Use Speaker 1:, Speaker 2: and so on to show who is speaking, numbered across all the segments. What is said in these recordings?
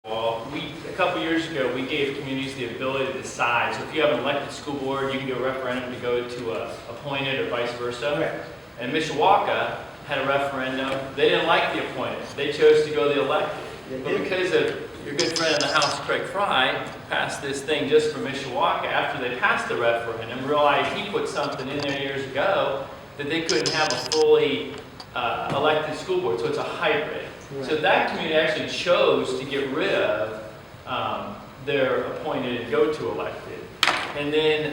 Speaker 1: Well, a couple years ago, we gave communities the ability to decide. So if you have an elected school board, you can do a referendum to go to a appointed or vice versa.
Speaker 2: Right.
Speaker 1: And Mishawaka had a referendum. They didn't like the appointed. They chose to go the elected. But because of your good friend in the House, Craig Fry, passed this thing just for Mishawaka after they passed the referendum, realized he put something in there years ago that they couldn't have a fully elected school board. So it's a hybrid.
Speaker 2: Right.
Speaker 1: So that community actually chose to get rid of their appointed and go to elected. And then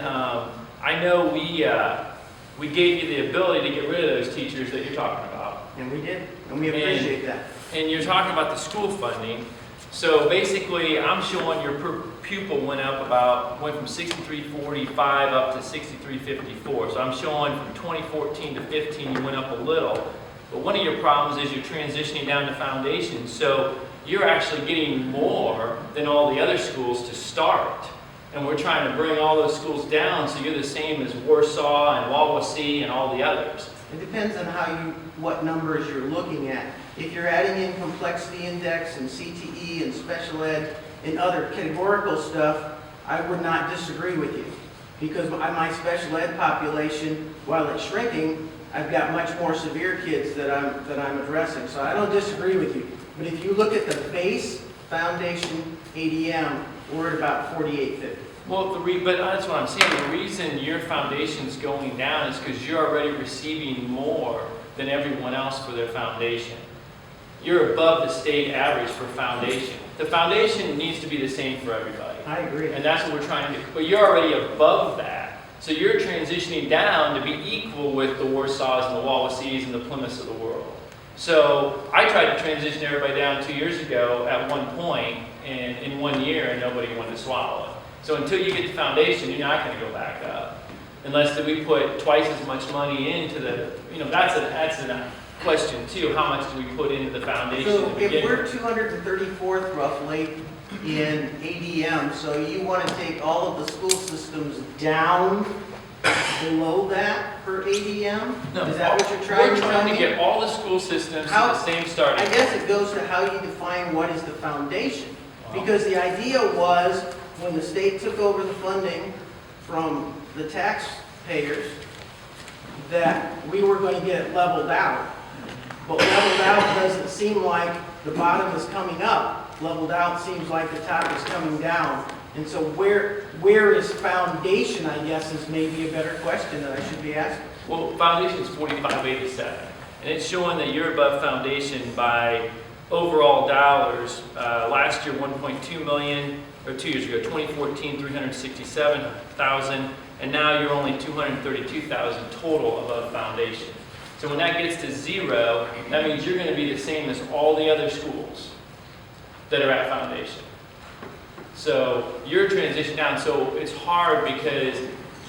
Speaker 1: I know we gave you the ability to get rid of those teachers that you're talking about.
Speaker 2: And we did, and we appreciate that.
Speaker 1: And you're talking about the school funding. So basically, I'm showing your per pupil went from 6345 up to 6354. So I'm showing from 2014 to 15, you went up a little. But one of your problems is you're transitioning down to foundation. So you're actually getting more than all the other schools to start. And we're trying to bring all those schools down so you're the same as Warsaw and Wawasee and all the others.
Speaker 2: It depends on what numbers you're looking at. If you're adding in complexity index and CTE and special ed and other categorical stuff, I would not disagree with you. Because my special ed population, while it's shrinking, I've got much more severe kids that I'm addressing. So I don't disagree with you. But if you look at the base foundation ADM, we're at about 4850.
Speaker 1: Well, but that's what I'm saying. The reason your foundation's going down is because you're already receiving more than everyone else for their foundation. You're above the state average for foundation. The foundation needs to be the same for everybody.
Speaker 2: I agree.
Speaker 1: And that's what we're trying to do. But you're already above that. So you're transitioning down to be equal with the Warsaws and the Wawasees and the Plymouths of the world. So I tried to transition everybody down 2 years ago at one point, and in 1 year, and nobody wanted to swallow it. So until you get the foundation, you're not going to go back up. Unless that we put twice as much money into the, that's a question too. How much do we put into the foundation?
Speaker 2: So if we're 234th roughly in ADM, so you want to take all of the school systems down below that for ADM?
Speaker 1: No,
Speaker 2: is that what you're trying to do?
Speaker 1: We're trying to get all the school systems to the same starting
Speaker 2: I guess it goes to how you define what is the foundation. Because the idea was, when the state took over the funding from the taxpayers, that we were going to get it leveled out. But leveled out doesn't seem like the bottom is coming up. Leveled out seems like the top is coming down. And so where is foundation, I guess, is maybe a better question that I should be asking.
Speaker 1: Well, foundation is 4587, and it's showing that you're above foundation by overall dollars. Last year, 1.2 million, or 2 years ago, 2014, 367,000, and now you're only 232,000 total above foundation. So when that gets to zero, that means you're going to be the same as all the other schools that are at foundation. So you're transitioning down, so it's hard because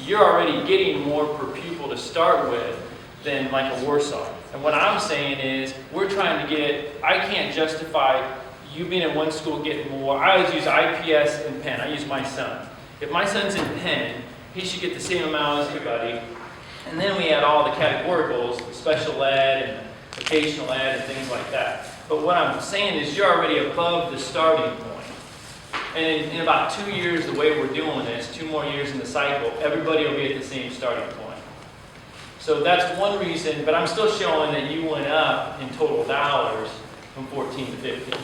Speaker 1: you're already getting more per pupil to start with than like a Warsaw. And what I'm saying is, we're trying to I can't justify you being in one school getting more. I always use IPS and Penn. I use my son. If my son's in Penn, he should get the same amount as everybody. And then we add all the categoricals, special ed and vocational ed and things like that. But what I'm saying is you're already above the starting point. And in about 2 years, the way we're doing this, 2 more years in the cycle, everybody will be at the same starting point. So that's one reason, but I'm still showing that you went up in total dollars from 14 to 15.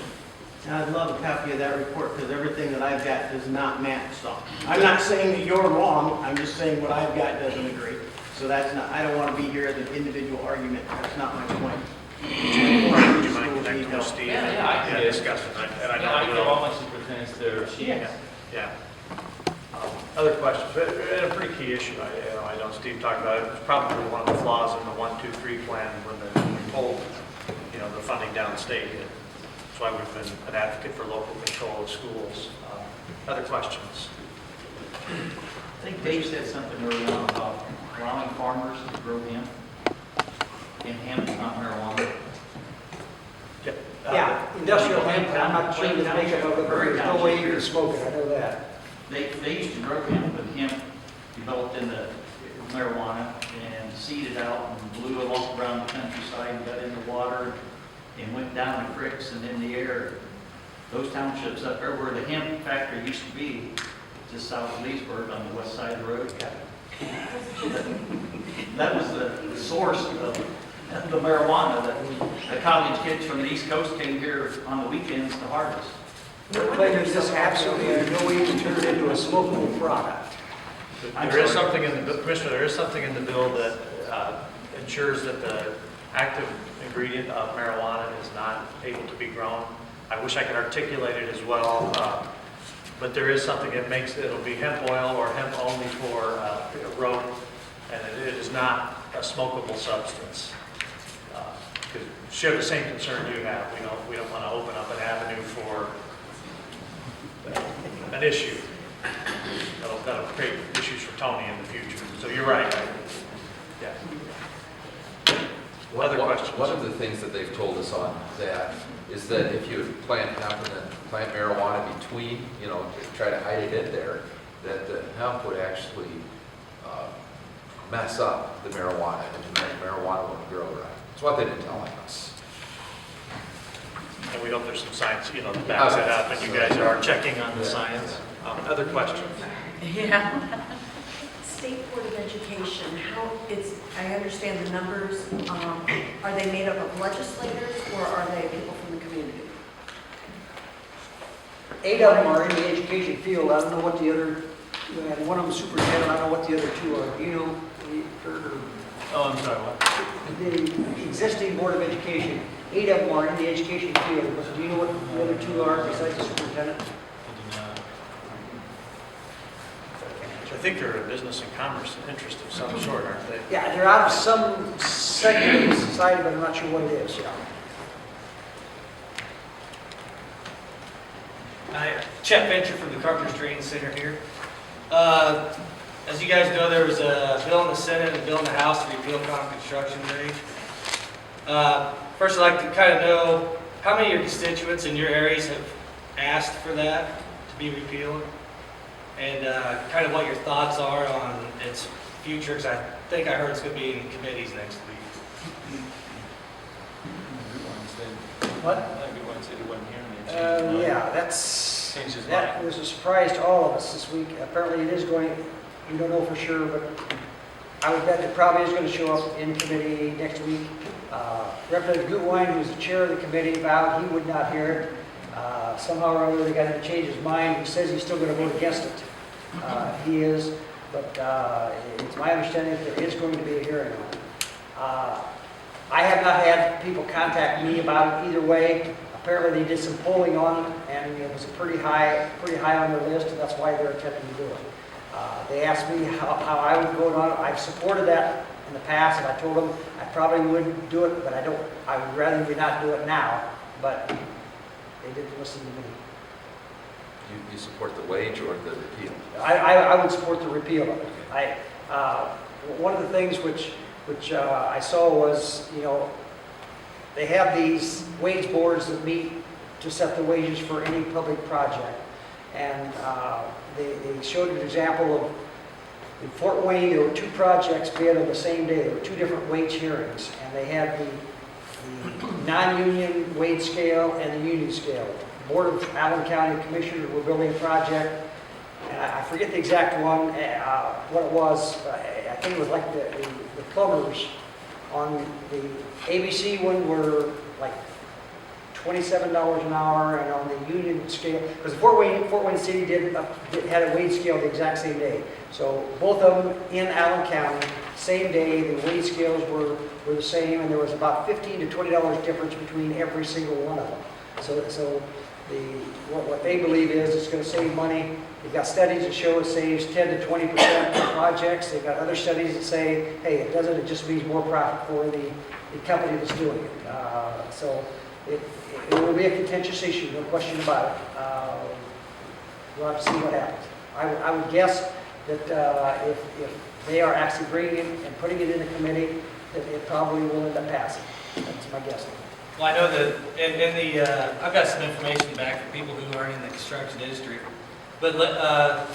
Speaker 2: I'd love a copy of that report because everything that I've got does not match. So I'm not saying that you're wrong. I'm just saying what I've got doesn't agree. So I don't want to be here as an individual argument. That's not my point.
Speaker 3: Would you mind connecting with Steve?
Speaker 1: Yeah, I can
Speaker 3: discuss it. I
Speaker 1: give all my superintendents their sheets.
Speaker 3: Yeah. Other questions? And a pretty key issue. I know Steve talked about it. It's probably one of the flaws in the 1, 2, 3 plan when we pulled, the funding downstate. That's why we've been an advocate for local control of schools. Other questions?
Speaker 4: I think Dave said something early on about allowing farmers to grow hemp. And hemp is not marijuana.
Speaker 5: Yeah, industrial hemp, I'm not sure the makeup of it, but there's no way you can smoke it, I know that.
Speaker 4: They used to grow hemp, but hemp developed into marijuana and seeded out and blew it all around the countryside and got into water and went down the creeks and in the air. those townships up there where the hemp factory used to be, just south of Leesburg on the west side of the road. That was the source of the marijuana that the college kids from the East Coast came here on the weekends to harvest.
Speaker 5: They're claiming this absolutely in no way can turn it into a smokable product.
Speaker 3: There is something in the, Commissioner, there is something in the bill that ensures that the active ingredient of marijuana is not able to be grown. I wish I could articulate it as well, but there is something that makes, it'll be hemp oil or hemp only for rope, and it is not a smokable substance. Share the same concern you have. We don't want to open up an avenue for an issue that'll create issues for Tony in the future. So you're right. Yeah. Other questions?
Speaker 6: One of the things that they've told us on that is that if you plant hemp and then plant marijuana between, try to hide it in there, that the hemp would actually mess up the marijuana, and the marijuana wouldn't grow right. That's what they've been telling us.
Speaker 3: And we hope there's some science, that backs it up, and you guys are checking on the science. Other questions?
Speaker 7: Yeah. State Board of Education, I understand the numbers, are they made up of legislators or are they people from the community?
Speaker 5: 8 of them are in the education field. I don't know what the other, and one of them superintendent, I don't know what the other 2 are. Do you know, Curt, or
Speaker 3: Oh, I'm sorry, what?
Speaker 5: the existing Board of Education, 8 of them are in the education field, but do you know what the other 2 are besides the superintendent?
Speaker 3: I think they're a business and commerce interest of some sort, aren't they?
Speaker 5: Yeah, they're out of some segment of society, but I'm not sure what it is.
Speaker 8: Hi, Chet Venture from the Carpenters Training Center here. As you guys know, there was a bill in the Senate and a bill in the House to repeal common construction rate. First, I'd like to kind of know how many of your constituents in your areas have asked for that to be repealed, and kind of what your thoughts are on its future, because I think I heard it's going to be in committees next week.
Speaker 5: What? Yeah, that was a surprise to all of us this week. Apparently it is going, we don't know for sure, but I would bet it probably is going to show up in committee next week. Representative Gutwein, who's the chair of the committee, vowed he would not hear it. Somehow or other they got him to change his mind. He says he's still going to vote against it. He is, but it's my understanding that there is going to be a hearing on it. I have not had people contact me about it either way. Apparently they did some polling on it, and it was pretty high on their list, and that's why they're attempting to do it. They asked me how I would vote on it. I've supported that in the past, and I told them I probably would do it, but I would rather we not do it now, but they didn't listen to me.
Speaker 6: You support the wage or the repeal?
Speaker 5: I would support the repeal of it. One of the things which I saw was, they have these wage boards that meet to set the wages for any public project. And they showed an example of, in Fort Wayne, there were 2 projects bid on the same day. There were 2 different wage hearings. And they had the non-union wage scale and the union scale. The Board of Allen County Commissioners were building a project. And I forget the exact one, what it was. I think it was like the plumbers on the ABC one were like $27 an hour, and on the union scale, because Fort Wayne City had a wage scale the exact same day. So both of them in Allen County, same day, the wage scales were the same, and there was about $15 to $20 difference between every single one of them. So what they believe is it's going to save money. They've got studies that show it saves 10 to 20% of projects. They've got other studies that say, hey, it just means more profit for the company that's doing it. So it will be a contentious issue, no question about it. We'll have to see what happens. I would guess that if they are actually bringing it and putting it in a committee, that it probably will end up passing. That's my guess.
Speaker 8: Well, I know that I've got some information back for people who aren't in the construction industry. But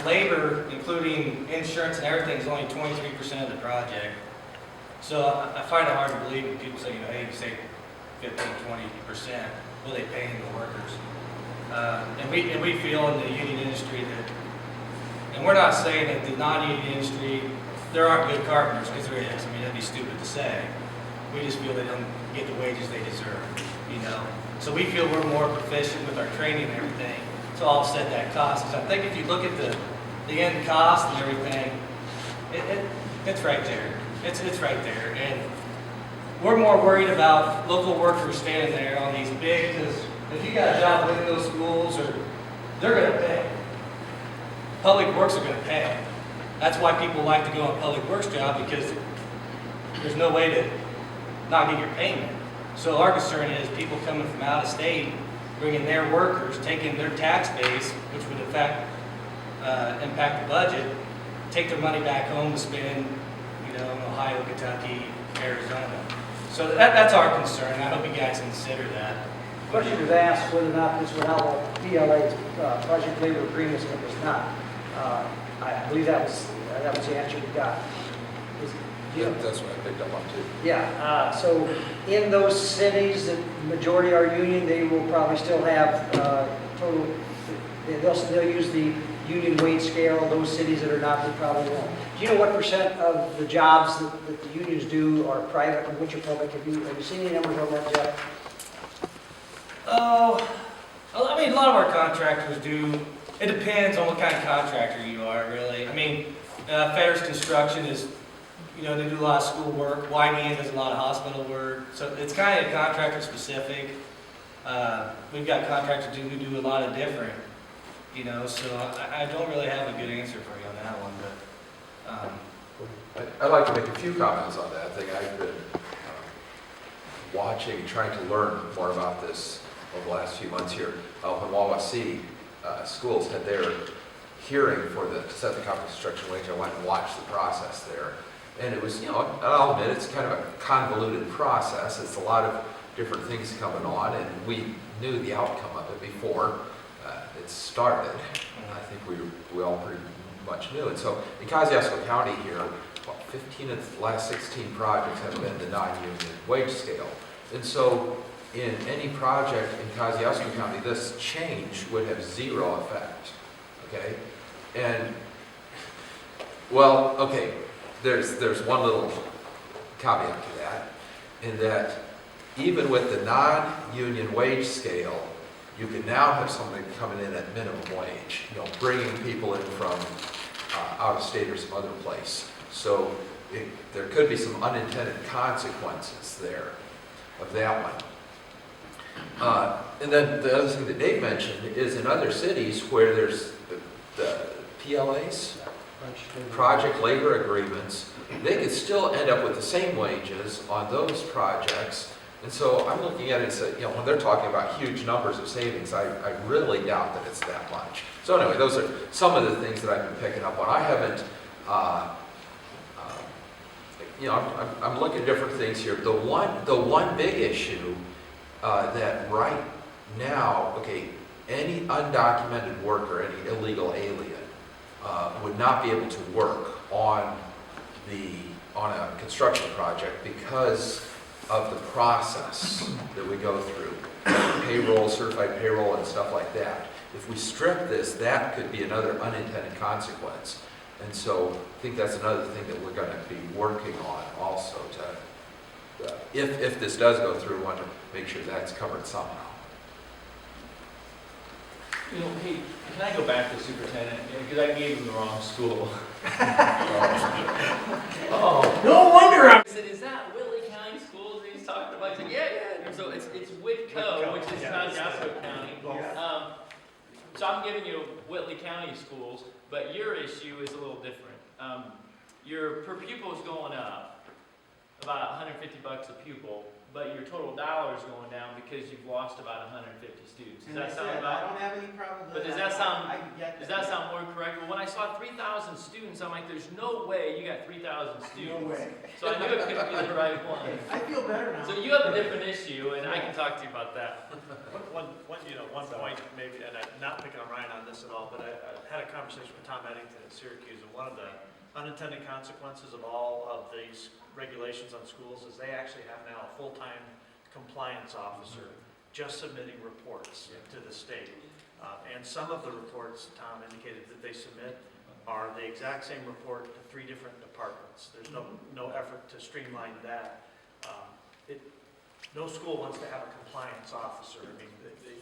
Speaker 8: labor, including insurance and everything, is only 23% of the project. So I find it hard to believe when people say, hey, you save 15, 20%. What are they paying the workers? And we feel in the union industry that, and we're not saying that the non-union industry, there aren't good carpenters, because there is. I mean, that'd be stupid to say. We just feel they don't get the wages they deserve, you know? So we feel we're more proficient with our training and everything to offset that cost. Because I think if you look at the end cost and everything, it's right there. It's right there. And we're more worried about local workers standing there on these big, because if you got a job within those schools, or they're going to pay. Public Works are going to pay. That's why people like to go on a Public Works job, because there's no way to not get your payment. So our concern is people coming from out of state, bringing their workers, taking their tax base, which would in fact impact the budget, take their money back home to spend, you know, in Ohio, Kentucky, Arizona. So that's our concern, and I hope you guys consider that.
Speaker 5: Question was asked whether or not this would outlaw PLA's project labor agreements, and it was not. I believe that was the answer we got.
Speaker 6: Yeah, that's what I picked up on too.
Speaker 5: Yeah, so in those cities that majority are union, they will probably still have total, they'll use the union wage scale. Those cities that are not, they probably won't. Do you know what % of the jobs that the unions do are private and which are public? Have you seen any numbers on that, Jeff?
Speaker 8: Oh, I mean, a lot of our contractors do. It depends on what kind of contractor you are, really. I mean, Ferris Construction is, you know, they do a lot of school work. YDN does a lot of hospital work. So it's kind of contractor specific. We've got contractors who do a lot of different, you know, so I don't really have a good answer for you on that one, but.
Speaker 6: I'd like to make a few comments on that. I think I've been watching, trying to learn more about this over the last few months here. When Wawasee schools had their hearing for the set the construction wage, I went and watched the process there. And it was, you know, I'll admit, it's kind of a convoluted process. It's a lot of different things coming on, and we knew the outcome of it before it started. And I think we all pretty much knew. And so in Kosciuszko County here, 15 of the last 16 projects have been the non-union wage scale. And so in any project in Kosciuszko County, this change would have zero effect, okay? And, well, okay, there's one little caveat to that, in that even with the non-union wage scale, you can now have somebody coming in at minimum wage, you know, bringing people in from out of state or some other place. So there could be some unintended consequences there of that one. And then the other thing that Dave mentioned is in other cities where there's the PLAs, project labor agreements, they could still end up with the same wages on those projects. And so I'm looking at it and say, you know, when they're talking about huge numbers of savings, I really doubt that it's that much. So anyway, those are some of the things that I've been picking up on. I haven't, you know, I'm looking at different things here. The one big issue that right now, okay, any undocumented worker, any illegal alien, would not be able to work on a construction project because of the process that we go through, payroll, certified payroll, and stuff like that. If we strip this, that could be another unintended consequence. And so I think that's another thing that we're going to be working on also to, if this does go through, we want to make sure that's covered somehow.
Speaker 1: You know, hey, can I go back to the superintendent? Because I gave him the wrong school. Oh, no wonder I said, is that Whitley County Schools that he's talking about? He said, yeah. And so it's Whitco, which is Kosciuszko County. So I'm giving you Whitley County schools, but your issue is a little different. Your per pupil is going up about $150 a pupil, but your total dollars going down because you've lost about 150 students. Does that sound about?
Speaker 2: I don't have any problem with
Speaker 1: But
Speaker 2: that.
Speaker 1: does that sound more correct? Well, when I saw 3,000 students, I'm like, there's no way you got 3,000 students.
Speaker 2: No way.
Speaker 1: So I knew it couldn't be the right one.
Speaker 2: I feel better now.
Speaker 1: So you have a different issue, and I can talk to you about that.
Speaker 3: One point maybe, and I'm not picking on Ryan on this at all, but I had a conversation with Tom Eddington at Syracuse, and one of the unintended consequences of all of these regulations on schools is they actually have now a full-time compliance officer just submitting reports to the state. And some of the reports, Tom indicated that they submit are the exact same report to 3 different departments. There's no effort to streamline that. No school wants to have a compliance officer. I mean,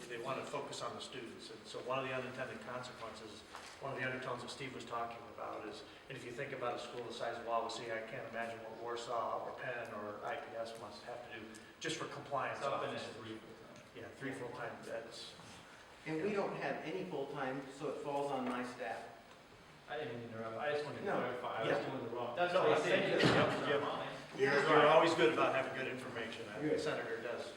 Speaker 3: they want to focus on the students. And so one of the unintended consequences, one of the undertones that Steve was talking about is, and if you think about a school the size of Wawasee, I can't imagine what Warsaw or Penn or IPS must have to do just for compliance.
Speaker 1: Something is
Speaker 3: officers.
Speaker 1: 3 full-time.
Speaker 3: Yeah, 3 full-time, that's,
Speaker 2: And we don't have any full-time, so it falls on my staff.
Speaker 1: I didn't mean to interrupt, I just wanted to
Speaker 2: No.
Speaker 1: clarify, I was
Speaker 3: Yeah.
Speaker 1: doing the wrong.
Speaker 3: That's what I said.
Speaker 1: Yep,
Speaker 3: Yep.
Speaker 1: mine.
Speaker 3: you're always good about having good information. The
Speaker 2: Good.
Speaker 3: senator does.